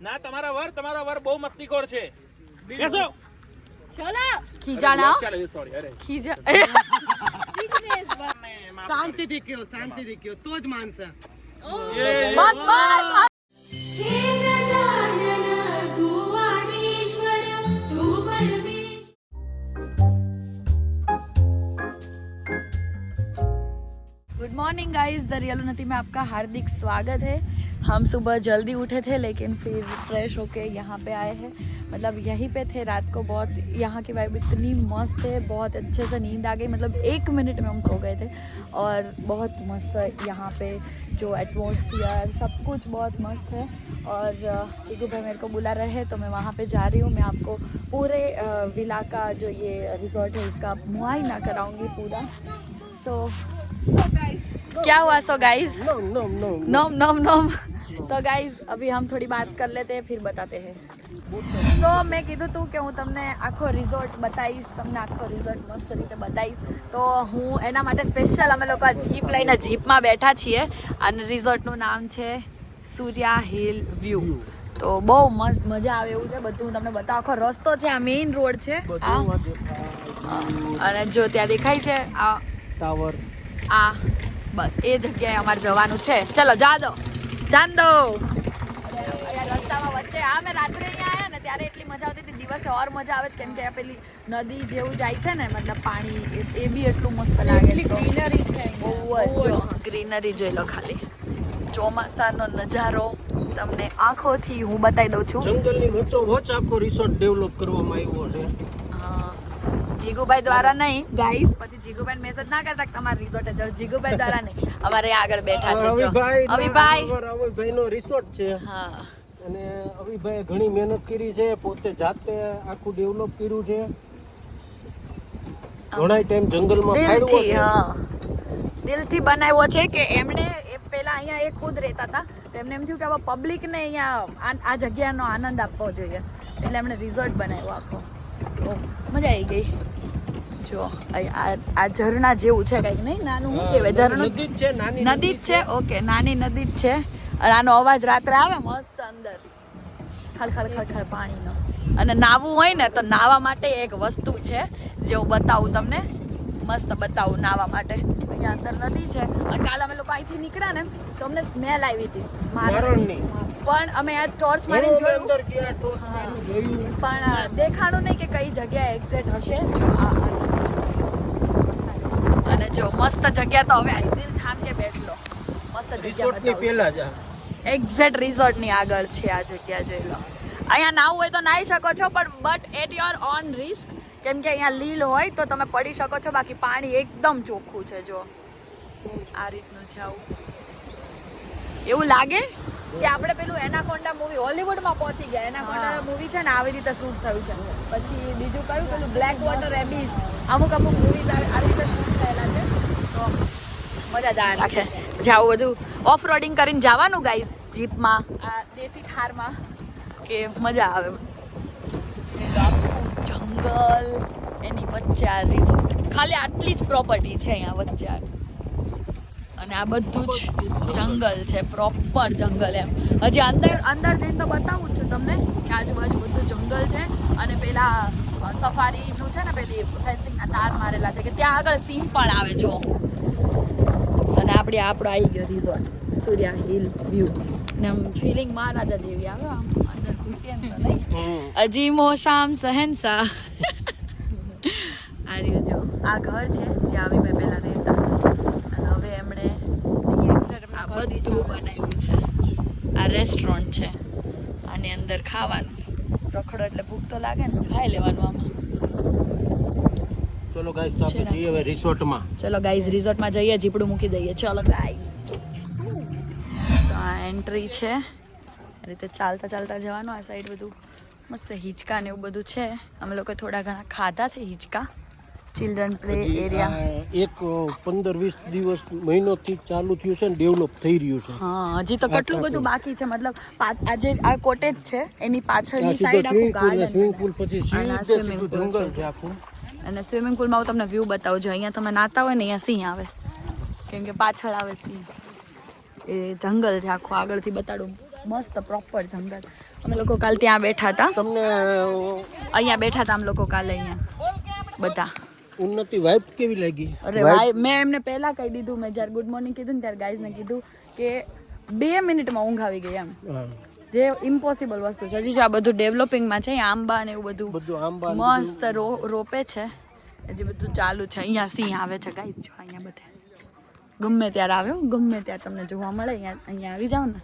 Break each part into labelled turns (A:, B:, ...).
A: ના તમારા વર બહુ મસ્તીખોર છે. બેસો.
B: ચલો ખીજા ના
A: સોરી અરે
B: ખીજા
C: શાંતિથી કયો તો જ માનશે.
B: બસ બસ good morning guys, the real Unnati में आपका हार्दिक स्वागत है। हम सुबह जल्दी उठे थे लेकिन फिर फ्रेश होके यहाँ पे आए हैं। मतलब यहीं पे थे रात को। बहुत यहाँ की वाइब इतनी मस्त है, बहुत अच्छे से नींद आ गई। मतलब 1 मिनट में हम सो गए थे और बहुत मस्त है यहाँ पे जो एटमॉस्फेयर सब कुछ बहुत मस्त है। और चीकू भाई मेरे को बुला रहे हैं तो मैं वहाँ पे जा रही हूँ। मैं आपको पूरे विला का जो ये रिजॉर्ट है इसका मुआयना कराऊँगी पूरा। सो क्या हुआ? सो गाइज नोम सो गाइज अभी हम थोड़ी बात कर लेते हैं फिर बताते हैं। सो मैं कीधुं તું કે હું તમને આખો રિઝોર્ટ બતાવીશ, તમને આખો રિઝોર્ટ મસ્ત રીતે બતાવીશ। તો હું એના માટે સ્પેશિયલ અમે લોકો જીપ લઈને જીપમાં બેઠા છીએ અને રિઝોર્ટનું નામ છે સૂર્યા હિલ વ્યૂ। તો બહુ મસ્ત મજા આવે એવું છે। બધું હું તમને બતાવું। આખો રસ્તો છે, આ મેઇન રોડ છે આ, અને જો ત્યાં દેખાય છે આ
C: ટાવર,
B: આ બસ એ જગ્યાએ અમારે જવાનું છે। ચલો જાન દો રસ્તામાં વચ્ચે આ મેં રાત્રે અહીંયા આવ્યા ને ત્યારે એટલી મજા આવતી હતી। દિવસે ઓર મજા આવે છે કેમ કે આ પેલી નદી જેવું જાય છે ને, મતલબ પાણી એ બી એટલું મસ્ત લાગે। ગ્રીનરી છે, બહુ જ ગ્રીનરી જોઈ લો ખાલી। ચોમાસાનો નજારો તમને આંખોથી હું બતાવી દઉં છું।
C: જંગલની વચ્ચોવચ્ચ આખો રિસોર્ટ ડેવલપ કરવામાં આવ્યો છે।
B: જીગુભાઈ દ્વારા નહીં ગાઈસ, પછી જીગુભાઈ મેસેજ ના કરતા તમારા રિસોર્ટ જ જીગુભાઈ દ્વારા નહીં, અમારે આગળ બેઠા છે જો
C: અવિભાઈનો રિસોર્ટ છે।
B: હા,
C: અને અવિભાઈએ ઘણી મહેનત કરી છે, પોતે જાતે આખું ડેવલપ કર્યું છે। ઘણા ટાઈમ જંગલમાં ફાડ્યો છે।
B: હા, દિલથી બનાવ્યો છે કે એમણે પહેલા અહીંયા એ ખુદ રહેતા હતા તો એમને એમ થયું કે હવે પબ્લિકને અહીંયા આ જગ્યાનો આનંદ આપવો જોઈએ એટલે એમણે રિસોર્ટ બનાવ્યો આખો। તો મજા આવી ગઈ। જો આ ઝરણા જેવું છે કંઈક, નહીં નાનું શું કહેવાય, ઝરણું નદી જ છે। ઓકે, નાની નદી જ છે અને આનો અવાજ રાત્રે આવે મસ્ત અંદર ખળખળ પાણીનો। અને નાવું હોય ને તો નાવા માટે એક વસ્તુ છે જે હું બતાવું તમને, મસ્ત બતાવું નાવા માટે। અહીંયા અંદર નદી છે અને કાલે અમે લોકો અહીંથી નીકળ્યા ને તો અમને સ્મેલ આવી હતી મારણની, પણ અમે આ ટોર્ચ મારીને જોયું પણ દેખાણું નહીં કે કઈ જગ્યાએ એક્ઝેક્ટ હશે। જો અને જો મસ્ત જગ્યા તો હવે દિલ થામ કે બેઠલો મસ્ત જગ્યા
C: પહેલા જ
B: એક્ઝેક્ટ રિસોર્ટની આગળ છે આ જગ્યા, જોઈ લો। અહીંયા નાવું હોય તો નાહી શકો છો પણ but at your own risk, કેમ કે અહીંયા લીલ હોય તો તમે પડી શકો છો, બાકી પાણી એકદમ ચોખ્ખું છે। જો આ રીતનું છે, આવું એવું લાગે કે આપણે પેલું એનાકોન્ડા મૂવી હોલીવુડમાં પહોંચી ગયા। એનાકોન્ડા મૂવી છે ને આવી રીતે શૂટ થયું છે। પછી બીજું કયું પેલું બ્લેક વોટર એબીસ, અમુક મૂવીઝ આવી રીતે શૂટ થયેલા છે। તો મજા જ આવે રાખે। પછી આવું બધું ઓફ રોડિંગ કરીને જવાનું ગાઈઝ જીપમાં, આ દેશી થારમાં, કે મજા આવે। જંગલ એની વચ્ચે આ રિસોર્ટ, ખાલી આટલી જ પ્રોપર્ટી છે અહીંયા વચ્ચે અને આ બધું જ જંગલ છે, પ્રોપર જંગલ એમ। હજી અંદર જઈને તો બતાવું જ છું તમને કે આજુબાજુ બધું જંગલ છે અને પેલા સફારીનું છે ને પેલી ફેન્સિંગના તાર મારેલા છે કે ત્યાં આગળ સિંહ પણ આવે જો। અને આપણો આવી ગયો રિઝોર્ટ સૂર્યા હિલ વ્યૂ ને આમ ફિલિંગ મહારાજા જેવી આવે, આમ અંદર ઘૂસીએ ને તો નહીં અજીમો શામ શહેનશાહ। આ રહ્યું જો આ ઘર છે જ્યાં આવી મેં પહેલા રહેતા અને હવે એમણે આ બધું બનાવ્યું છે। આ રેસ્ટોરન્ટ છે, આની અંદર ખાવાનું, રખડો એટલે ભૂખ તો લાગે ને તો ખાઈ લેવાનું આમાં।
C: ચલો ગાઈસ તો આપણે જઈએ હવે રિસોર્ટમાં।
B: ચલો ગાઈઝ રિસોર્ટમાં જઈએ, જીપડું મૂકી દઈએ। ચલો ગાઈઝ, તો આ એન્ટ્રી છે, આ રીતે ચાલતા ચાલતા જવાનું। આ સાઈડ બધું મસ્ત હિંચકા ને એવું બધું છે। અમે લોકો થોડા ઘણા ખાધા છે હિંચકા। ચિલ્ડ્રન પ્લે એરિયા
C: એક 15-20 દિવસ મહિનોથી ચાલુ થયું છે ને ડેવલપ થઈ રહ્યું છે।
B: હા, હજી તો કેટલું બધું બાકી છે। મતલબ આજે આ કોટેજ છે એની પાછળની સાઈડ આખું ગાર્ડન,
C: સ્વિમિંગ પુલ, પછી સીધું જંગલ છે આખું।
B: અને સ્વિમિંગ પુલમાં હું તમને વ્યૂ બતાવું છું। અહીંયા તમે નાતા હોય ને અહીંયા સિંહ આવે કેમ કે પાછળ આવે સિંહ। એ જંગલ છે આખું, આગળથી બતાડું, મસ્ત પ્રોપર જંગલ। અમે લોકો કાલ ત્યાં બેઠા હતા,
C: તમને
B: અહીંયા બેઠા હતા અમે લોકો કાલે અહીંયા બધા.
C: ઉન્નતિ વાઇબ કેવી લાગી?
B: અરે ભાઈ મેં એમને પહેલા કહી દીધું, મેં જ્યારે ગુડ મોર્નિંગ કીધું ને ત્યારે ગાઈઝને કીધું કે 2 મિનિટમાં ઊંઘ આવી ગઈ એમ, જે ઇમ્પોસિબલ વસ્તુ છે. હજી જો આ બધું ડેવલપિંગમાં છે, અહીંયા આંબા ને એવું બધું
C: આંબા
B: મસ્ત રોપે છે, હજી બધું ચાલુ છે. અહીંયા સિંહ આવે છે ગાઈઝ, જો અહીંયા બધે ગમે ત્યારે આવ્યો, ગમે ત્યારે તમને જોવા મળે. અહીંયા આવી જાવ ને,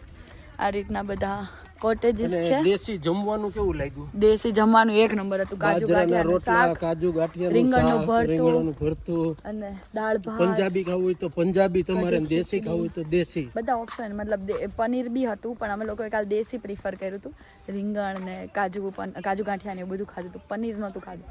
B: આ રીતના બધા કોટેજીસ છે.
C: દેશી જમવાનું કેવું લાગ્યું?
B: દેશી જમવાનું એક નંબર હતું. કાજુ ગાંઠિયાનું શાક,
C: કાજુ ગાંઠિયાનું
B: રીંગણનું
C: શાક, રીંગણનું
B: ભરતું
C: ભરતું,
B: અને દાળ ભાત.
C: પંજાબી ખાવું હોય તો પંજાબી, તમારે દેશી ખાવું હોય તો દેશી,
B: બધા ઓપ્શન. મતલબ પનીર બી હતું, પણ અમે લોકોએ કાલ દેશી પ્રિફર કર્યું હતું. રીંગણ ને કાજુ ગાંઠિયા ને એવું બધું ખાધું હતું, પનીર નહોતું ખાધું.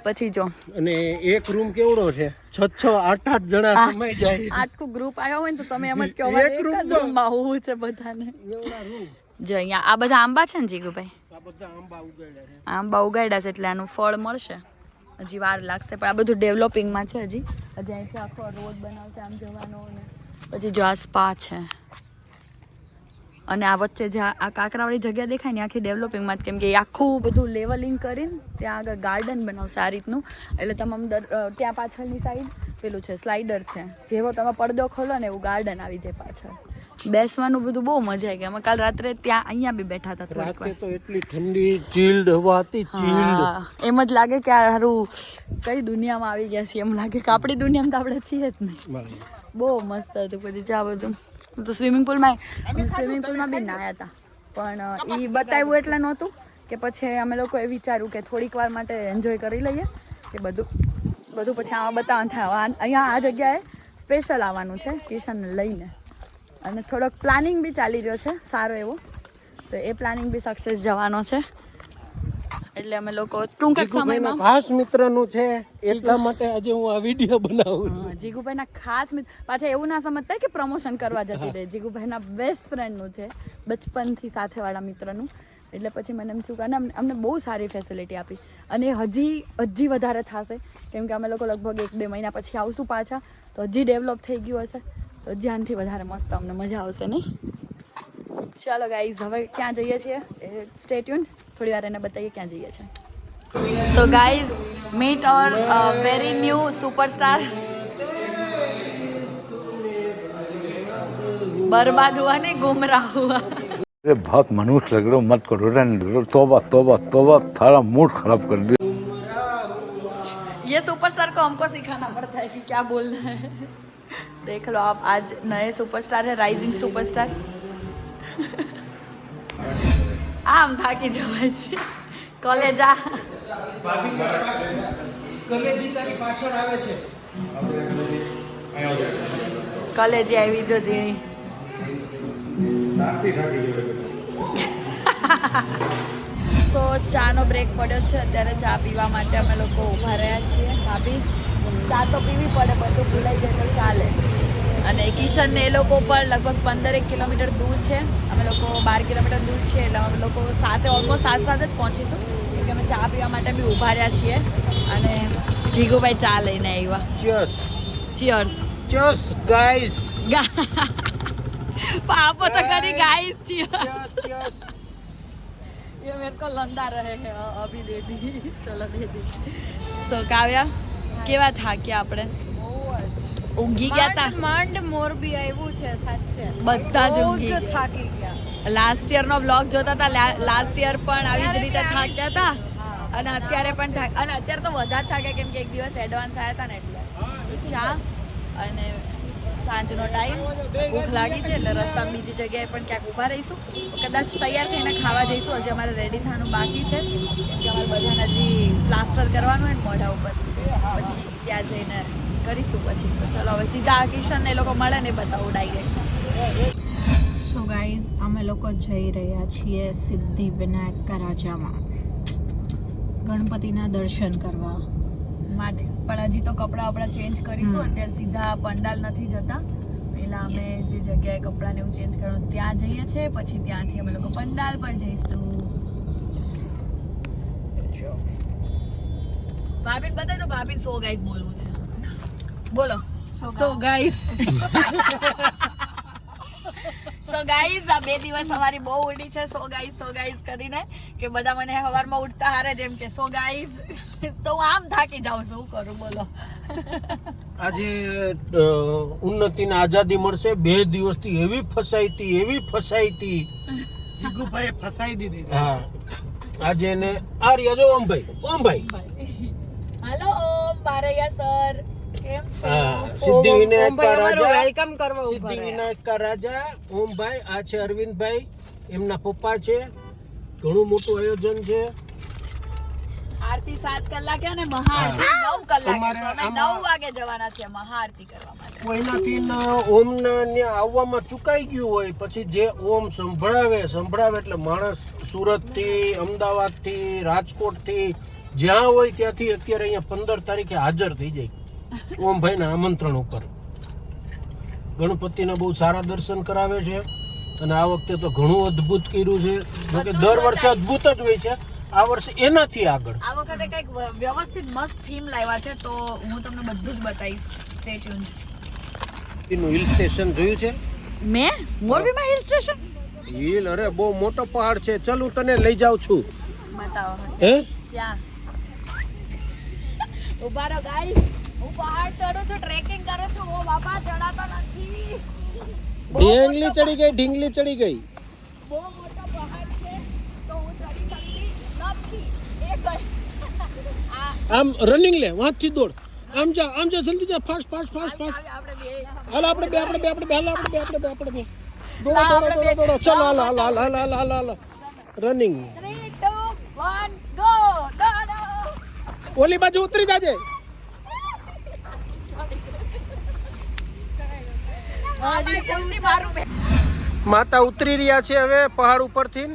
B: પછી જો
C: અને એક રૂમ કેવડો છે? 6 8 જણા સમાઈ જાય.
B: આખું ગ્રુપ આવ્યો હોય ને તો તમે એમ જ કહો એક જ રૂમમાં હોવું છે બધાને.
C: એવડા રૂમ.
B: જો અહીંયા આ બધા આંબા છે ને જીગુભાઈ,
C: આ બધા આંબા ઉગાડ્યા છે.
B: આંબા ઉગાડ્યા છે એટલે આનું ફળ મળશે. હજી વાર લાગશે, પણ આ બધું ડેવલપિંગમાં છે. હજી અહીંથી આખો રોડ બનાવશે આમ જવાનો. ને પછી જો આ સ્પા છે, અને આ વચ્ચે જે આ કાંકરાવાળી જગ્યા દેખાય ને આખી ડેવલપિંગમાં જ, કેમ કે આખું બધું લેવલિંગ કરીને ત્યાં આગળ ગાર્ડન બનાવશે આ રીતનું. એટલે તમામ ત્યાં પાછળની સાઈડ પેલું છે, સ્લાઇડર છે. જેવો તમે પડદો ખોલો ને એવું ગાર્ડન આવી જાય પાછળ. બેસવાનું બધું બહુ મજા આવી ગઈ. અમે કાલ રાત્રે ત્યાં અહીંયા બી બેઠા હતા થોડીક વાર.
C: રાતે તો એટલી ઠંડી ચીલ્ડ હવા હતી, ચીલ્ડ.
B: એમ જ લાગે કે આ હારું કઈ દુનિયામાં આવી ગયા છીએ, એમ લાગે કે આપણી દુનિયામાં તો આપણે છીએ જ નહીં. બહુ મસ્ત હતું. પછી જા બધું તો સ્વિમિંગ પુલમાં બી નાયા હતા, પણ એ બતાવ્યું એટલે નહોતું કે પછી અમે લોકોએ વિચાર્યું કે થોડીક વાર માટે એન્જોય કરી લઈએ કે બધું પછી આમાં બતાવવાનું થાય. અહીંયા આ જગ્યાએ સ્પેશિયલ આવવાનું છે કિશનને લઈને, અને થોડોક પ્લાનિંગ બી ચાલી રહ્યો છે સારો એવો. તો એ પ્લાનિંગ બી સક્સેસ જવાનો છે. એટલે અમે લોકો ટૂંક જ સમયમાં
C: ખાસ મિત્રનું છે, એટલા માટે આજે હું આ વિડીયો બનાવું છું.
B: જીગુભાઈના ખાસ મિત્ર. પાછા એવું ના સમજતા કે પ્રમોશન કરવા જતી રહે. જીગુભાઈના બેસ્ટ ફ્રેન્ડનું છે, બચપનથી સાથેવાળા મિત્રનું. એટલે પછી મને એમ થયું કે અમને બહુ સારી ફેસિલિટી આપી, અને હજી વધારે થશે, કેમ કે અમે લોકો લગભગ 1-2 મહિના પછી આવશું પાછા, તો હજી ડેવલપ થઈ ગયું હશે, તો ધ્યાનથી વધારે મસ્ત અમને મજા આવશે નહીં. ચાલો ગાઈઝ, હવે ક્યાં જઈએ છીએ સ્ટે ટ્યુન, થોડી વાર એને બતાવીએ ક્યાં જઈએ છીએ. તો ગાઈઝ, મીટ અવર વેરી ન્યू सुपरस्टार. बर्बाद हुआ नहीं, गुमराह हुआ.
D: अरे बहुत मनुष्य लग रहे हो, मत करो, रहने दो. तौबा तौबा तौबा, थारा मूड खराब कर दिया.
B: ये सुपरस्टार को हमको सिखाना पड़ता है कि क्या बोलना है. देख लो आप, आज नए सुपरस्टार है, राइजिंग सुपरस्टार. આમ થાકી જવાય છે. કોલેજ આ
C: કલેજી તારી પાછળ આવે છે.
B: કોલેજ આવી જો ઝીણી. તો ચાનો બ્રેક પડ્યો છે. અત્યારે ચા પીવા માટે અમે લોકો ઊભા રહ્યા છીએ. ભાભી, ચા તો પીવી પડે, બધું ભૂલાઈ જાય તો ચાલે. અને કિશન ને એ લોકો પણ લગભગ 15 કિલોમીટર દૂર છે, અમે લોકો 12 કિલોમીટર દૂર છે. એટલે અમે લોકો ઓલમોસ્ટ સાથે જ પહોંચીશું, કેમકે અમે ચા પીવા માટે બી ઊભા રહ્યા છીએ. અને જીગુભાઈ ચા લઈને આવ્યા. ચીયર્સ.
C: Cheers guys.
B: પાપો તો કરી ગાઈસ. ચીયર્સ. ये मेरे को लंदा रहे हैं, अभी दे दी. चलो दे दी. સો કાવ્યા, કેવા થાક્યા આપણે? ઊંઘી ગયા હતા.
E: માંડ મોરબી આવ્યું છે સાચે.
B: બધા જ ઊંઘી
E: બહુ જ થાકી ગયા.
B: લાસ્ટ યર નો બ્લોગ જોતા હતા. લાસ્ટ યર પણ આવી જ રીતે થાક્યા હતા, અને અત્યારે પણ અને અત્યારે તો વધારે થાક્યા, કેમ કે એક દિવસ એડવાન્સ આવ્યા હતા ને એટલે. ચા અને સાંજનો ટાઈમ, ભૂખ લાગી છે એટલે રસ્તામાં બીજી જગ્યાએ પણ ક્યાંક ઊભા રહીશું. કદાચ તૈયાર થઈને ખાવા જઈશું. હજી અમારે રેડી થવાનું બાકી છે, કેમ કે અમારે બધાને હજી પ્લાસ્ટર કરવાનું હોય ને મોઢા ઉપર, પછી ત્યાં જઈને કરીશું. પછી તો ચલો હવે સીધા કિશન એ લોકો મળે ને બતાવું ડાયરેક્ટ.
E: સો ગાઈઝ, અમે લોકો જઈ રહ્યા છીએ સિદ્ધિવિનાયક કરાચામાં ગણપતિના દર્શન કરવા
B: માટે. પણ હજી તો કપડાં વપડા ચેન્જ કરીશું. અત્યારે સીધા પંડાલ નથી જતા, પહેલા અમે જે જગ્યાએ કપડાને એવું ચેન્જ કરવાનું ત્યાં જઈએ છીએ, પછી ત્યાંથી અમે લોકો પંડાલ પર જઈશું. ભાભીને બતાવી દો. ભાભી સો ગાઈસ બોલવું છે, બોલો. So guys. સો સો ગાઈઝ આ 2 દિવસ અમારી બહુ ઉડી છે સો ગાઈઝ કરીને કે બધા મને સવારમાં ઉઠતા હારે જેમ કે સો ગાઈઝ તો હું આમ થાકી જાઉં છું શું કરું બોલો
C: આજે ઉન્નતિને આઝાદી મળશે 2 દિવસથી એવી ફસાઈ હતી
F: જીગુભાઈ ફસાઈ દીધી.
C: હા આજે એને આ રહ્યા જો ઓમભાઈ
B: હેલો ઓમ બારૈયા સર કેમ છો
C: હા સિદ્ધિવિનાયક કા રાજા
F: વેલકમ કરવા ઉભા રહ્યા.
C: સિદ્ધિવિનાયક કા રાજા ઓમભાઈ આ છે અરવિંદભાઈ એમના પપ્પા છે ઘણું મોટું આયોજન છે
B: આરતી 7 કલાકે અને મહાઆરતી 9 કલાકે
C: અમારે
B: so અમે 9 વાગે જવાના છીએ મહાઆરતી કરવા માટે
C: કોઈનાથી ઓમને ત્યાં આવવામાં ચૂકાઈ ગયું હોય પછી જે ઓમ સંભળાવે એટલે માણસ સુરતથી અમદાવાદથી રાજકોટથી જ્યાં હોય ત્યાંથી અત્યારે અહીંયા 15 તારીખે હાજર થઈ જાય ઓમભાઈના આમંત્રણ ઉપર ગણપતિના બહુ સારા દર્શન કરાવે છે અને આ વખતે તો ઘણું અદ્ભુત કર્યું છે જોકે દર વર્ષે અદ્ભુત જ હોય છે આ વર્ષે એનાથી આગળ
B: આ વખતે કંઈક વ્યવસ્થિત મસ્ત થીમ લાવ્યા છે તો હું તમને બધું જ બતાવીશ સ્ટે ટ્યુન
C: એનું હિલ સ્ટેશન જોયું છે
B: મેં મોરબીમાં હિલ સ્ટેશન
C: હિલ અરે બહુ મોટો પહાડ છે ચાલ હું તને લઈ જાઉં છું
B: બતાવો
C: હે
B: ક્યાં ઉભા રહો ગાઈસ હું પહાડ ચડું છું ટ્રેકિંગ કરું છું ઓ બાપા ચડાતો નથી
C: ઢીંગલી ચડી ગઈ
B: બહુ મોટો પહાડ છે તો હું ચડી શકતી નથી
C: આમ રનિંગ લે વાંચથી દોડ આમ જા જલ્દી જા ફાસ્ટ
B: આપણે બે
C: હાલ આપણે બે દોડો ચાલો રનિંગ
B: 3 2 1 ગો દોડો
C: ઓલી બાજુ ઉતરી જાજે
B: જલ્દી મારું બે
C: માતા ઉતરી રહ્યા છે હવે પહાડ ઉપરથી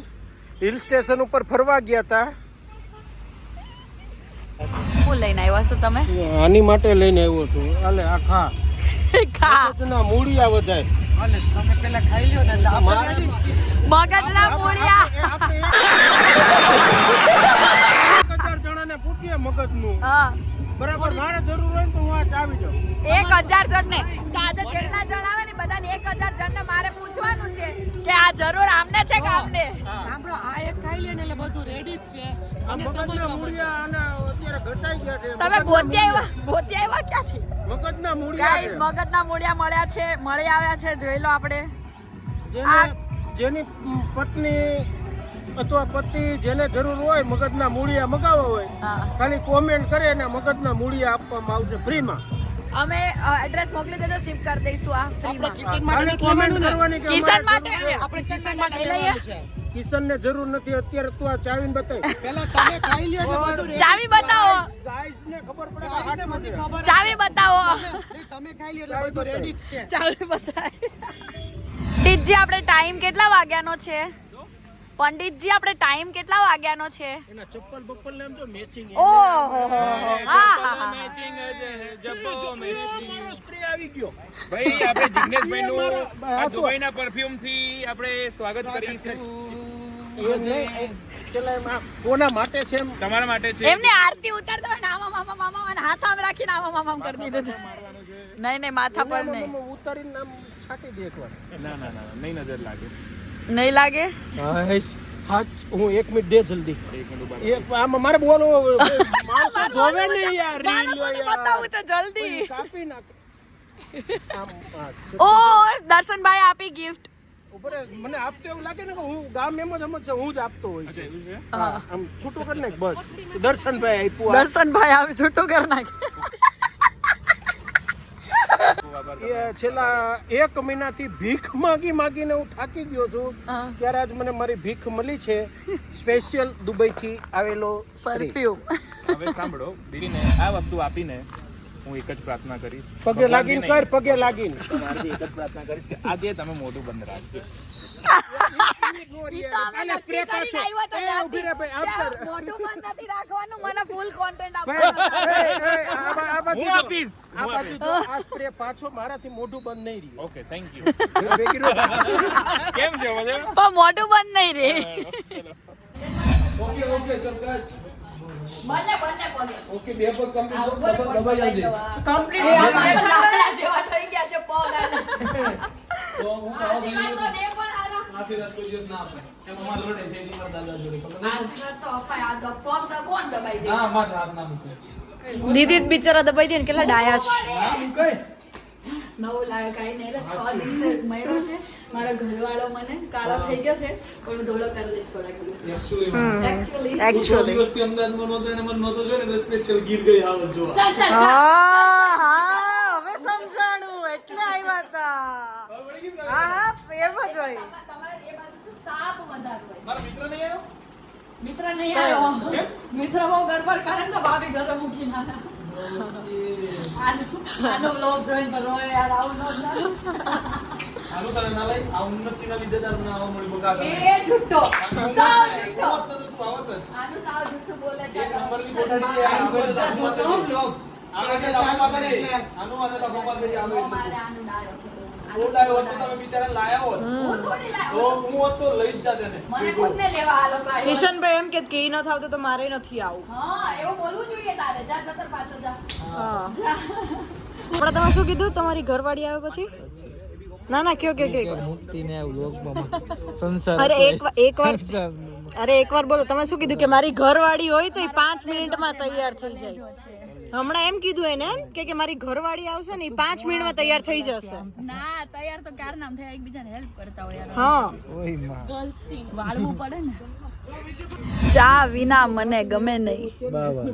C: હિલ સ્ટેશન ઉપર ફરવા ગયા હતા
B: હું લઈને આવ્યા છો તમે
C: આની માટે લઈને આવ્યો છું હાલે આ ખા ના મૂળિયા વધાય
F: હાલે, તમે પેલા ખાઈ લ્યો ને એટલે આપણે ready જ છીએ.
B: મગજના મૂળિયા
C: 1000 જણાને પૂછીએ મગજનું
B: હા
C: બરાબર મારે જરૂર હોય ને તો હું આ ચાવી જાઉં
B: 1000 જણને તો આજે જેટલા જણ આવે ને બધાને 1000 જણને મારે પૂછવાનું છે કે આ જરૂર આમને છે કે આમને
F: સાંભળો, આ એક ખાઈ લ્યો ને એટલે બધું ready જ છે.
C: આ મગજના મૂળિયા અને અત્યારે ઘટાઈ ગયા છે
B: તમે ગોત્યા આવ્યા ક્યાંથી
C: મગજના મૂળિયા
B: ગાઈસ મગજના મૂળિયા મળી આવ્યા છે જોઈ લો આપણે
C: જેની પત્ની અથવા પતિ જેને જરૂર હોય મગજના મૂળિયા મગાવવા હોય
B: હા.
C: ખાલી કોમેન્ટ કરે ને મગજના મૂળિયા આપવામાં આવશે ફ્રીમાં
B: અમે એડ્રેસ મોકલી દેજો શિપ કરી દઈશું આ ફ્રીમાં
F: કિશન માટે
C: ખાલી કોમેન્ટ કરવાની કે
B: કિશન
C: અમારે
B: માટે
F: આપણે કિશન માટે
B: લઈ લઈએ
F: લેવાનું છે.
C: કિશનને જરૂર નથી અત્યારે તું આ ચાવીને બતાય
F: પેલા તમે ખાઈ લ્યો એટલે બધું ready.
B: ચાવી બતાવો
C: ગાઈસને ખબર પડે કે
F: ગાઈસને બધી ખબર
B: ચાવી બતાવો
F: છે. તમે ખાઈ લ્યો એટલે બધું ready જ છે.
B: ચાવી બતાય પંડિતજી આપણે ટાઈમ કેટલા વાગ્યાનો છે પંડિતજી આપણે ટાઈમ કેટલા વાગ્યાનો છે
C: એના ચપ્પલ બપ્પલ ને એમ જો મેચિંગ
B: ઓહો હા
A: મેચિંગ જબ્બો મેચિંગ
C: મારો સ્પ્રે આવી ગયો
A: ભાઈ આપણે જિગ્નેશભાઈ નું
C: મારા-
A: આ દુબઈના પરફ્યુમ થી આપણે સ્વાગત કરીશું
C: કોના માટે છે એમ
A: તમારા માટે છે
B: એમને આરતી ઉતારતા હોય ને મામા અને હાથ આમ રાખીને આમ કરી દીધું છે નહીં માથા પર નહીં
C: ઉતારીને નામ છાંટી દે એકવાર
A: ના નહીં નજર લાગે
B: નહીં લાગે
C: હા હું 1 મિનિટ દે જલ્દી આમાં મારે બોલો માણસો જોવે ને યાર રીલ
B: માણસોને બતાવું છે જલ્દી
C: કાપી નાખ આમ
B: ઓ દર્શનભાઈ આપી ગિફ્ટ
C: ઉપર મને આપતો એવું લાગે ને કે હું ગામ એમ જ સમજ હું જ આપતો હોય છે આમ છૂટું કરી નાખ બસ દર્શનભાઈ આપ્યું
B: દર્શનભાઈ આવી છૂટું કરી નાખે
C: એ છેલ્લા 1 મહિનાથી ભીખ માગીને હું થાકી ગયો છું ત્યારે આજ મને મારી ભીખ મળી છે સ્પેશિયલ દુબઈથી આવેલો
B: પરફ્યુમ
A: હવે સાંભળો દીદીને આ વસ્તુ આપીને હું એક જ પ્રાર્થના કરીશ
C: પગે લાગીને કર પગે લાગીને
A: તમારી એક જ પ્રાર્થના કરીશ કે આજે તમે મોઢું બંધ રાખજો
B: ઈ તો અમે
C: આલે
B: નક્કી
C: સ્પ્રે
B: કરીને આવ્યા હતા
C: પાછો. એ ઊભી રહે ભાઈ, આમ
B: ત્યાં
C: કર.
B: મોઢું બંધ નથી રાખવાનું મને ફૂલ કોન્ટેન્ટ
C: ભાઈ,
B: આપવાનું
C: આ બાજુ
A: હું
C: જો.
A: આપીશ
C: આ બાજુ જો. આ સ્પ્રે પાછો મારાથી મોઢું બંધ નહીં રહ્યું
A: ઓકે થેન્ક યુ
C: ભેગી રહો.
A: કેમ છે બધે
B: પણ મોઢું બંધ નહીં રે બંને પગે
C: ઓકે બે પગ
B: આ ઉપર દબાઈ આવજે કમ્પ્લીટ લાકડા જેવા થઈ ગયા છે પગ આના તો હું કહું તો દે પણ
G: આશીર્વાદ કોઈ દિવસ ના આપે એમ અમારે લડે છે કે મારા દાદા જોડે ખબર
B: આશીર્વાદ તો અપાય, આ પગ તો કોણ દબાઈ દે?
G: ના માથે હાથ ના મૂકે
E: દીદી જ બિચારા દબાઈ દે ને કેટલા ડાયા છે.
G: ના મૂકે
B: નવું લાગે કાંઈ નહીં, એટલે 6 દિવસે મળ્યો છે. મારો ઘરવાળો મને કાળો થઈ ગયો છે, પણ ધોળો કરી દઈશ થોડાક દિવસ.
G: Actually
B: Actually.
G: દિવસથી અમદાવાદમાં નહોતો અને મને નહોતો જોયો ને સ્પેશિયલ ગીર ગઈ આવત જોવા
B: ચાલ ચાલ ચાલ.
E: હા હવે સમજાણું એટલે આવ્યા હતા. હા હા એમ જ હોય.
B: તમારે એ બાજુ તો સાપ વધારે હોય.
G: મારો મિત્ર નહીં આવ્યો
B: મિત્ર નહીં આવ્યો. મિત્ર બહુ ગડબડ કરે ને તો ભાભી ઘરે મૂકી ના આનો બ્લોગ જોઈન કરો યાર, આવું ન થાય.
G: આનું તને ના લઈ આ ઉન્નતિના લીધે તારે ના આવવા મળી બકા
B: એ જુઠ્ઠો, સાવ જુઠ્ઠો.
G: તું આવત જ
B: આનું સાવ જુઠ્ઠું બોલે છે.
G: એક નંબરની ફોટોડી આવે આનું આને તો પપ્પા દે આવે
B: મારે આનું ડાયો છે.
G: ઓડાયો હતો તમે બિચારા લાયા હોત
B: હું થોડી
G: તો
B: લાવ્યો.
G: હું હોત તો લઈ જ જાત એને
B: મને ખુદને લેવા આ લોકો આવ્યા.
E: કિશનભાઈ એમ કે ઈ ન થાવ તો મારે નથી આવું.
B: હા, એવું બોલવું જોઈએ તારે. જા જતર પાછો જા.
E: હા
B: જા.
E: પણ તમે શું કીધું તમારી ઘરવાળી આવે પછી? ના ના કયો કયો અરે એકવાર બોલો તમે શું કીધું કે મારી ઘરવાળી હોય તો એ 5 મિનિટમાં તૈયાર થઈ જાય. હમણાં એમ કીધું એને કે મારી ઘરવાળી આવશે ને એ 5 મિનિટમાં તૈયાર થઈ જશે.
B: ના, તૈયાર તો કાર નામ થાય, એકબીજાને હેલ્પ કરતા હોય યાર.
E: હા
B: વાળવું પડે ને. ચા વિના મને ગમે નહીં.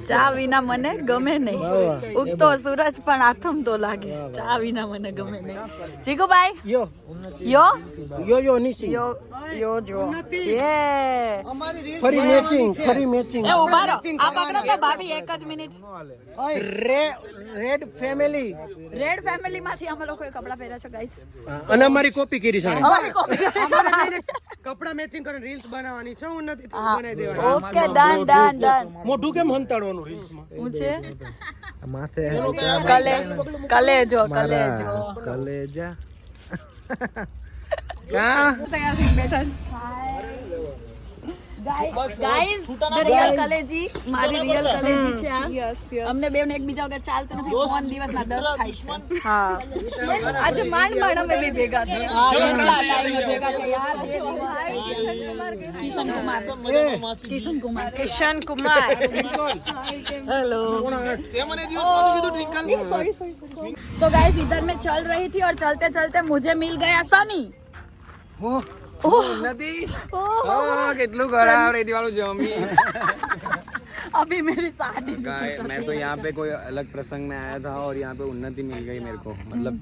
B: ચા વિના મને ગમે નહીં. ઉગતો સૂરજ પણ આથમતો લાગે. ચા વિના મને ગમે નહીં. જીગુભાઈ
C: યો
B: યો
C: યો યો નિશી
B: યો યો જો યે
C: ફરી મેચિંગ
B: એ ઉભા રહો. આ પકડો તો ભાભી, એક જ minute.
C: Red family
B: red family માંથી અમે લોકોએ કપડા પહેર્યા છે ગાઈસ.
C: અને અમારી કોપી કરી છે
B: અમારી કોપી.
F: કપડા મેચિંગ કરીને રીલ્સ બનાવવાની છે, હું નથી
B: હા.
F: બનાવી દેવાની.
B: Okay done done done.
C: મોઢું કેમ હંતાડવાનું રીલ્સમાં
B: હું છે કલેજો ગાઈસ ધ રિયલ કલેજી, મારી રિયલ કલેજી છે આ. અમને બેવને એકબીજા વગર ચાલતું નથી. ફોન દિવસના 10 થાય છે.
E: હા
B: આજે માંડ અમે બે ભેગા થયા. હા, કેટલા ટાઈમે ભેગા થયા યાર. Kishan Kumar
E: hello.
B: So guys इधर मैं चल रही थी और चलते चलते मुझे मिल गया सनी.
H: कितलू खराब रेडी वालों जमी
B: अभी मेरी शादी
H: मैं तो यहाँ पे कोई अलग प्रसंग में आया था और यहाँ पे उन्नति मिल गई मेरे को, मतलब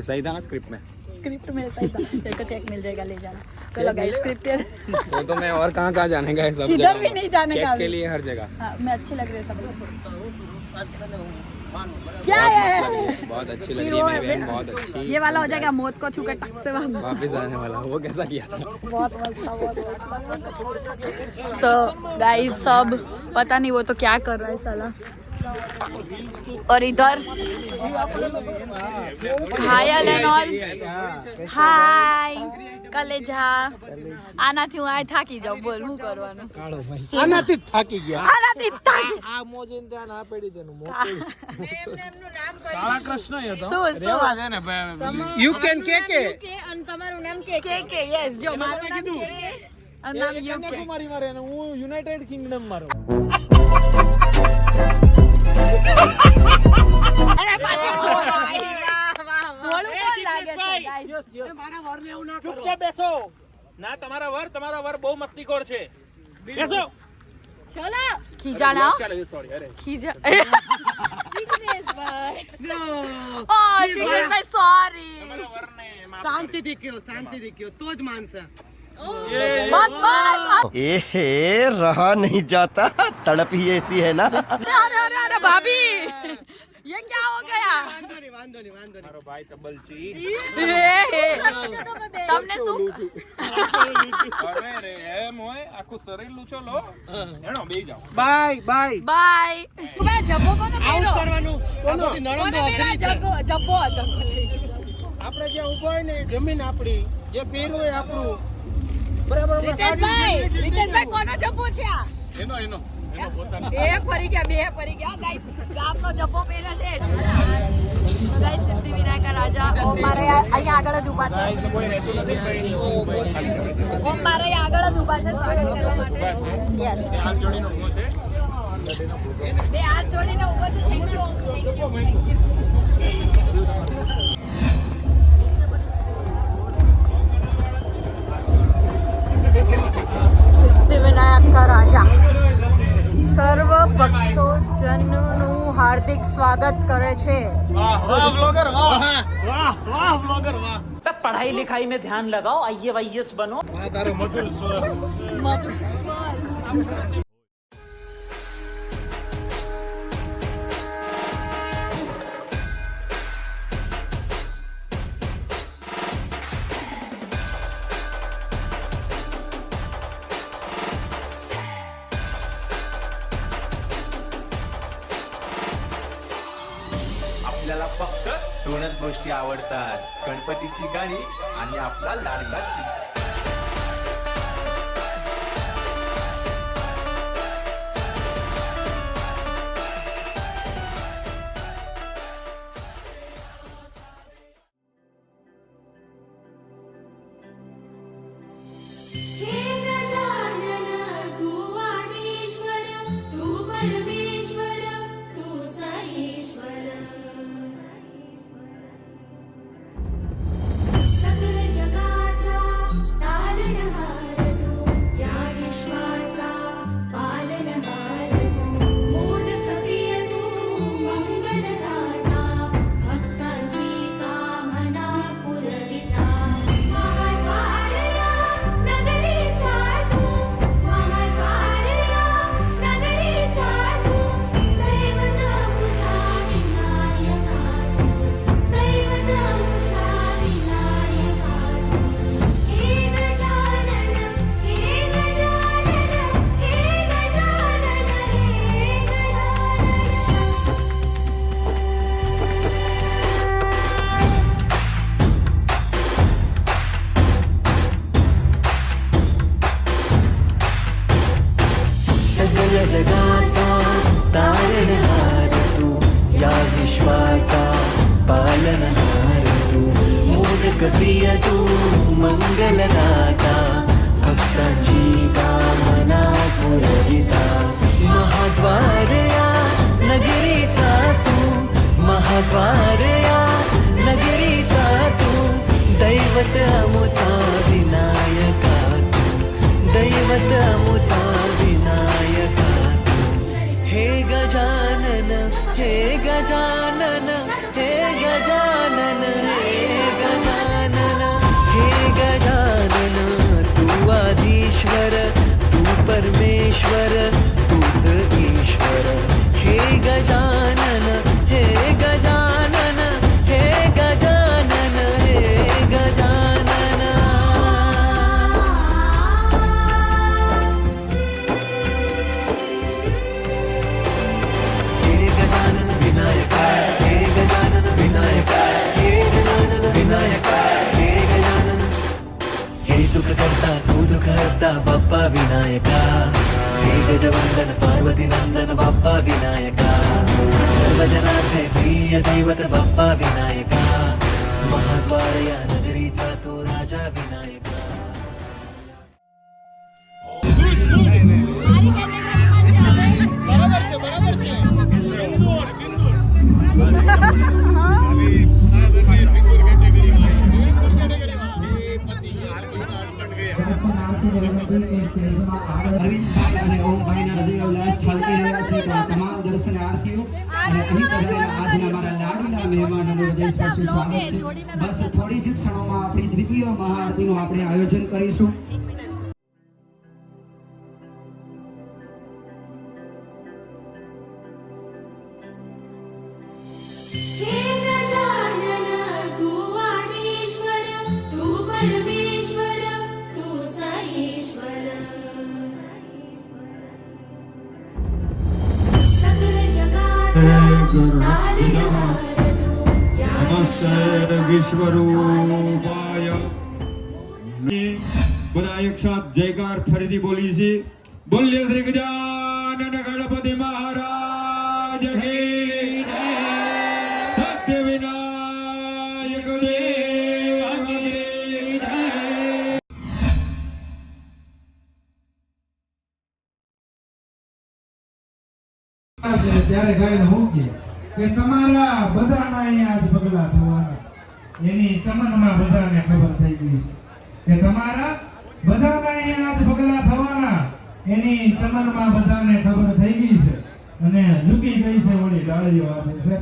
H: ऐसा ही था ना स्क्रिप्ट में.
B: स्क्रिप्ट में ऐसा ही था. तेरे को चेक मिल जाएगा, ले जाना. चलो गाइस स्क्रिप्टेड.
H: तो मैं और कहाँ जाने का है, सब
B: इधर
H: जगह
B: भी नहीं जाने का
H: चेक के
B: अभी.
H: लिए हर जगह.
B: हाँ, मैं अच्छी लग रही है सब लोग. क्या है
H: बहुत अच्छी लग
B: फिर
H: रही
B: वो
H: है मेरी बहन, बहुत अच्छी.
B: ये वाला हो जाएगा मौत को छूकर टक से
H: वापस आने वाला, वो कैसा किया था.
B: बहुत मस्त था, बहुत सो गाइस सब पता नहीं वो तो क्या कर रहा है साला. और इधर घायल एंड ऑल. हाय कलेजा. આનાથી હું આ થાકી જાઉં. બોલ હું કરવાનું.
C: આનાથી જ થાકી ગયા
B: આનાથી થાકી
C: આ મોજીન ત્યાં ના પડી તેનું
G: કાળા કૃષ્ણ હતો
B: શું
C: યુ કેન કે
B: કે યસ જો મારું નામ કે અને નામ યુકે.
G: કન્યાકુમારી મારે અને હું યુનાઇટેડ કિંગડમ મારો.
B: અરે પાછળ થોડું કોણ લાગે છે ગાઈસ.
F: મારા વરને એવું ના કરો.
A: ચૂપચાપ બેસો. ના, તમારા વર બહુ મસ્તીખોર છે. બેસો.
B: ચલો ખીજાણા
A: ચાલો, સોરી. અરે
B: ખીજા ચિગ્નેશભાઈ. ઓ ચિગ્નેશભાઈ સોરી.
A: તમારા વરને માફ
F: શાંતિથી કયો તો જ માનશે.
B: બસ બસ.
I: एहे रहा नहीं जाता तड़प ही ऐसी है ना
B: अरे भाभी ये क्या हो गया.
F: વાંધો નહીં
A: મારો ભાઈ તબલચી.
B: તમને શું
A: અરે રે એમ હોય આખું શરીર લૂછો લો. હેણો બેહી જાઓ.
C: Bye
B: bye. જબ્બો કોનો પહેરો
F: કરવાનું કોનો
B: કોને પહેરા જબ્બો
C: આપણે જે ઊભો હોય ને જમીન આપણી જે પહેર્યું હોય આપણું બરાબર.
B: રીતેશભાઈ કોનો જબ્બો છે આ.
A: એનો
B: એ ફરી ગયા, બે ફરી ગયા ગાઈસ. ગામનો જપ્પો પહેરે છે. તો ગાઈસ સિદ્ધિવિનાયક રાજા ઓમ મારે અહીંયા આગળ જ ઊભા છે.
A: કોઈ રહેતું નથી ભાઈ.
B: ઓમ મારે આગળ જ ઊભા છે સ્વાગત કરવા માટે. યસ.
A: હાથ જોડીને ઊભો છે.
B: બે હાથ જોડીને ઊભો છે. Thank you. Thank you.
E: Siddhivinayak કા રાજા સર્વ ભક્તો જનનું હાર્દિક સ્વાગત કરે છે.
G: पढ़ाई लिखाई में ध्यान लगाओ, IAS बनो.
B: મધુર સ્વર.
J: आपल्याला फक्त दोनच गोष्टी आवडतात, गणपतीची गाणी आणि आपला लाडका चिमटा.
I: जगाचा तारणहार तू, या विश्वाचा पालनहार तू, मोदक प्रिय तू, मंगलदाता, भक्तांची कामना पुरविता. महाद्वार या नगरीचा तू, महाद्वार या नगरीचा तू, दैवत अमुचा विनायका तू, दैवत अमुचा विनायका तू. हे गजानन, हे गजानन, हे गजानन, हे गजानन, हे गजानन, तू आदिश्वर, तू परमेश्वर, तूच ईश्वर. हे गजानन, हे गजानन, हे गजानन, हे गजानन. हे गजानन विनायक, हे गजानन विनायक, हे गजानन विनायक, हे गजानन. हे सुख करता तू दुःख हरता बाप्पा विनायका. हे गजवंदन पार्वती नंदन बाप्पा विनायका. सर्वजनांचे प्रिय दैवत बाप्पा विनायका. महाद्वार या नगरीचा तो राजा विनायका.
F: અરવિંદભાઈ અને ઓમભાઈના હૃદય ઉલ્લાસ છલકી રહ્યા છે. તો આ તમામ દર્શનાર્થીઓ અને અહીં પધારેલા આજના મારા લાડીલા મહેમાનોનું હૃદયસ્પર્શી સ્વાગત છે. બસ થોડી જ ક્ષણોમાં આપણી દ્વિતીય મહાઆરતીનું આપણે આયોજન કરીશું.
K: બધા એક સાથ જયકાર ફરીથી બોલી છે. બોલીએ શ્રી ગજાનન ગજાનન ગણપતિ મહારાજ કી જય. સત્ય વિનાયક દેવ કી જય.
L: ત્યારે ગાયને હું કે તમારા બધાના અહીંયા આજ પગલા થવાના એની ચમનમાં બધાને ખબર થઈ ગઈ છે કે તમારા બધાના અહીંયા આજ પગલા થવાના એની ચમનમાં બધાને ખબર થઈ ગઈ છે અને ઝૂકી ગઈ છે ઓલી ડાળીઓ આવે છે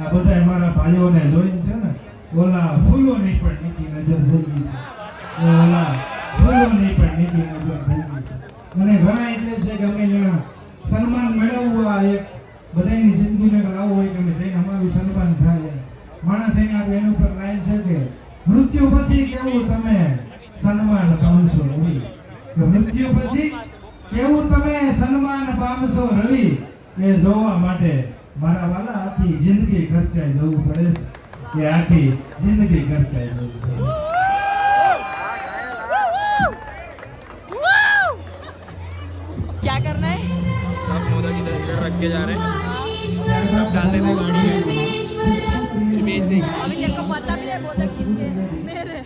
L: આ બધા મારા ભાઈઓને જોઈને છે ને ઓલા ફૂલોની પણ નીચી નજર થઈ ગઈ છે ઓલા ફૂલોની પણ નીચી નજર થઈ ગઈ છે અને ઘણા એટલે છે કે અમે સન્માન મેળવવું આ એક બધાની જિંદગીને લાવવું હોય કે અમે જઈને અમારું સન્માન થાય માણસ એને આપણે એની ઉપર લાઈન છે કે મૃત્યુ પછી કેવું તમે સન્માન પામશો રવિ કે મૃત્યુ પછી કેવું તમે સન્માન પામશો રવિ એ જોવા માટે મારા વાલા આખી જિંદગી ખર્ચાઈ જવું પડે છે કે આખી જિંદગી ખર્ચાઈ જવું પડે.
B: क्या करना है?
H: सब मोदा की तस्वीर रख के जा रहे हैं, सब डालते थे गाड़ी में, फिर बेच देंगे.
B: अभी तेरे को पता भी है मोदक किसके? मेरे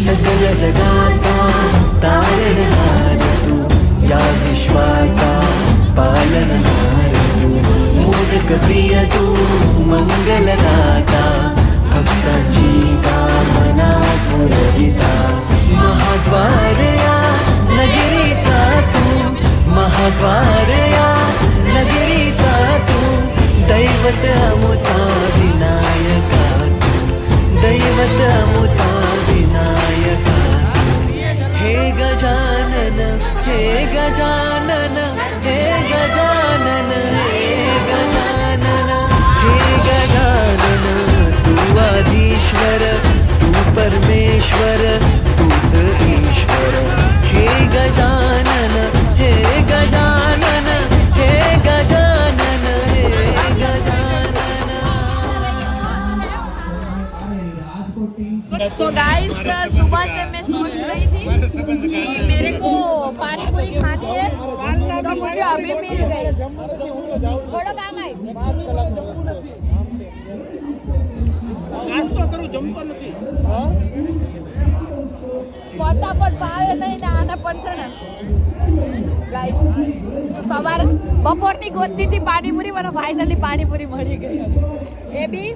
I: सकल जगाचा तारणहार तू या विश्वाचा पालनहार तू मोदक प्रिय तू मंगलदाता भक्तांची कामना पुरविता महाद्वार या नगरीचा तू महाद्वार या नगरीचा तू दैवत अमुचा विनायका तू दैवत अमुचा विनायका हे गजानन हे गजानन हे गजानन हे गजानन हे गजानन तू आधीश्वर तू परमेश्वर तूच ईश्वर हे गजानन हे गजानन हे गजानन हे गजानन.
B: So guys, सुबह से मैं सोच रही थी कि मेरे को पानी पूरी खानी है तो मुझे अभी मिल गई. थोड़ा काम है. ફટાફટ ભાવે નહીં ને આના પડશે ને ગાઈસ. સવાર બપોરની ગોતતી હતી પાણીપુરી, મને ફાઇનલી પાણીપુરી મળી ગઈ. એ બી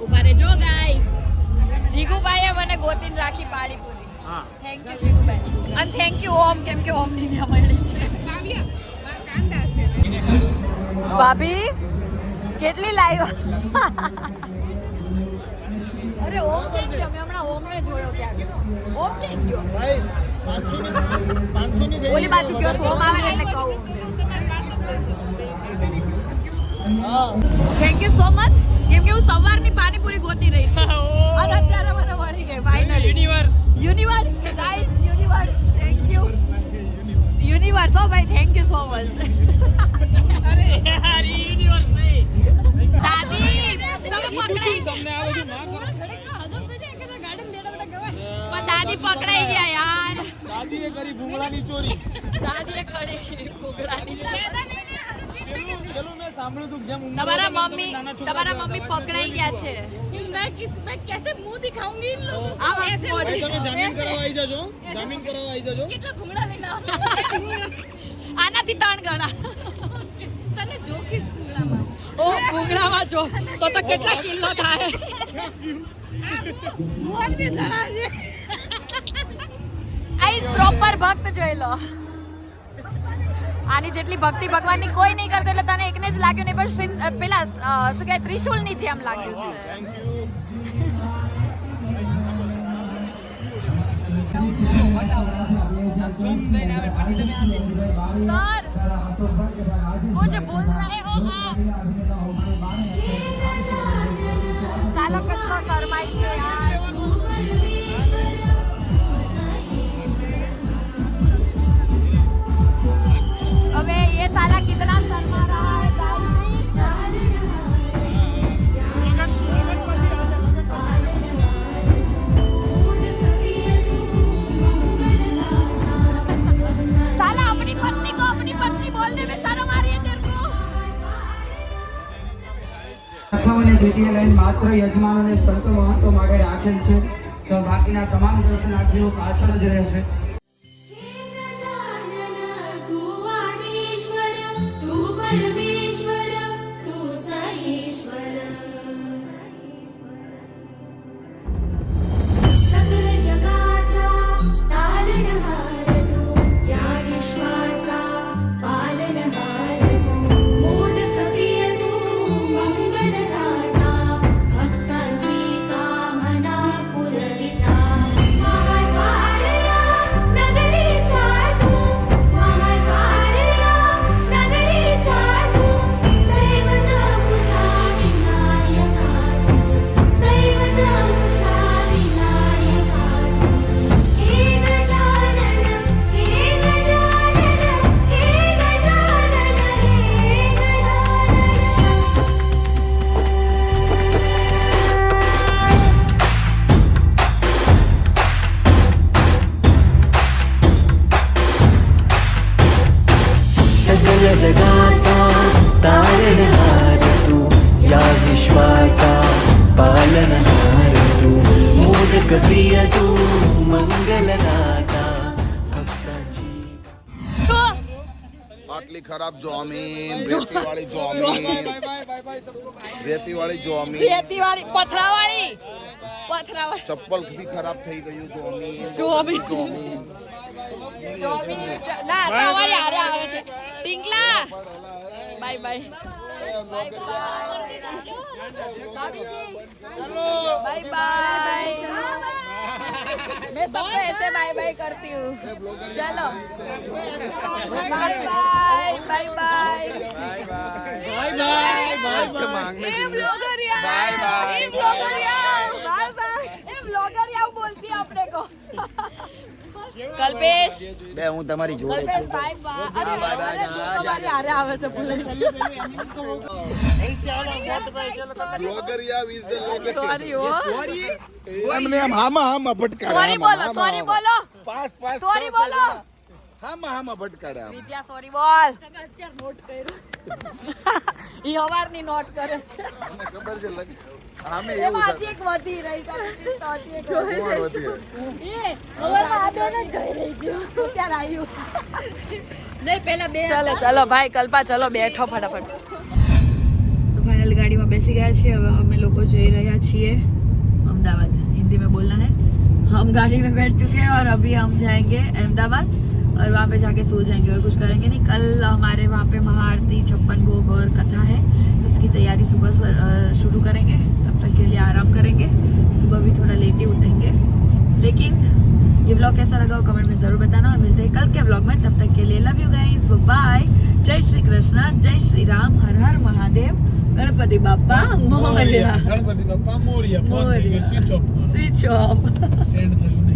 B: ઉભા રહેજો ગાઈસ. જીગુભાઈએ મને ગોતીને રાખી પાણીપુરી. થેન્ક યુ જીગુભાઈ, અને થેન્ક યુ ઓમ, કેમ કે ઓમ ની મળી છે. ભાભી કેટલી લાવ્યા? અરે ઓમ કેમ ગયો? મેં હમણાં ઓમને જોયો ક્યાંક. ઓમ કેમ ગયો? ઓલી બાજુ ગયો. ઓમ આવે ને એટલે કહું. થેન્ક યુ સો મચ, કેમ કે હું સવારની પાણીપુરી ગોતી રહી છું અને અત્યારે મને મળી ગઈ finally. Universe guys, universe. Thank you universe. ઓ ભાઈ, થેન્ક યુ સો મચ. અરે યાર, યુનિવર્સ નહીં દાદી, તમે પકડાઈ. તમને આ બધું ના કરો. ઘડીક હજમ તો છે કે ગાર્ડન બેઠા બેઠા ગવાય, પણ દાદી પકડાઈ ગયા યાર. દાદીએ કરી ભૂંગળાની ચોરી. દાદીએ કરી ભૂંગળાની ચોરી. તમારા મમ્મી પકડાઈ ગયા છે. मैं कैसे मुंह दिखाऊंगी इन लोगों को? ऐसे તમે જામીન કરાવવા આવી જજો. જામીન કરાવવા આવી જજો. કેટલા ભૂંગળા લઈને આનાથી 3 ગણા. તને જોખીસ ભૂંગળામાં. ઓ ભૂંગળામાં જો તો કેટલા કિલો થાય આઈસ પ્રોપર ભક્ત જોઈ લો આની જેટલી ભક્તિ ભગવાનની કોઈ નહીં કરતો એટલે તને એકને જ લાગ્યું નહીં પણ પેલા શું કહે ત્રિશુલની જેમ લાગ્યું છે सर कुछ बोल रहे हो आप चालो कितना शर्माई छे यार अबे ये साला कितना शर्मा रहा है साला अपनी पत्नी बोलने में शर्म आ रही है तेरे को
F: અને જેટી લાઈન માત્ર યજમાન અને સંતો મહંતો માટે રાખેલ છે તો બાકીના તમામ દર્શનાર્થીઓ પાછળ જ રહેશે
I: जगाचा तारणहार तू या विश्वाचा पालनहार तू मोदक प्रिय तू मंगलदाता भक्तांची
M: આટલી ખરાબ જોમીન રેતીવાળી જોમીન રેતીવાળી જોમીન
B: રેતીવાળી પથરાવાળી
M: ચપ્પલ થી ખરાબ થઈ ગયું જોમીન
B: જોમીન ના તમારી હારે આવે છે ટિંકલા બાય બાય भाभी जी बाय बाय मैं सबको ऐसे बाय बाय करती हूँ चलो bye bye bye bye bye bye बोलती है अपने को कल्पेश
M: બે હું તમારી જોડે
B: कल्पेश बाय बाय अरे तुम्हारे हारे आवे से बोले
M: બ્લોગરિયા વિશે
B: सॉरी हो
M: એમને આમ હામાં ભટકાડે
B: सॉरी बोलो
M: પાસ
B: सॉरी बोलो
M: હામાં ભટકાડે
B: વિજયા સોરી બોલ અત્યારે નોટ કર્યું ઈ હવારની નોટ કરે છે
M: ખબર છે આમે
B: એવું છે એક વધી રહી છે તો એક વધી એ હવારમાં આ બેન જ જઈ રહી છે ક્યારે આવ્યું નહીં પહેલા બે ચલો ભાઈ કલ્પા ચલો બેઠો ફટાફટ સો फाइनल गाड़ी में बैसी गया છીએ હવે અમે લોકો જઈ રહ્યા છીએ अहमदाबाद हिंदी में बोलना है हम गाड़ी में बैठ चुके हैं और अभी हम जाएंगे अहमदाबाद और वहाँ पे जाके सो जाएंगे और कुछ करेंगे नहीं कल हमारे वहाँ पे महाआरती 56 भोग और कथा है तो इसकी तैयारी सुबह शुरू करेंगे तब तक के लिए आराम करेंगे सुबह भी थोड़ा लेट ही उठेंगे लेकिन ये व्लॉग कैसा लगा वो कमेंट में ज़रूर बताना और मिलते हैं कल के व्लॉग में तब तक के लिए लव यू गाइस बाय जय श्री कृष्ण जय श्री राम हर हर महादेव गणपति बाप्पा मोरया
G: ગણપતિ બાપા મોરયા ફોન થઈ ગયો switch off
B: switch off
G: send થયું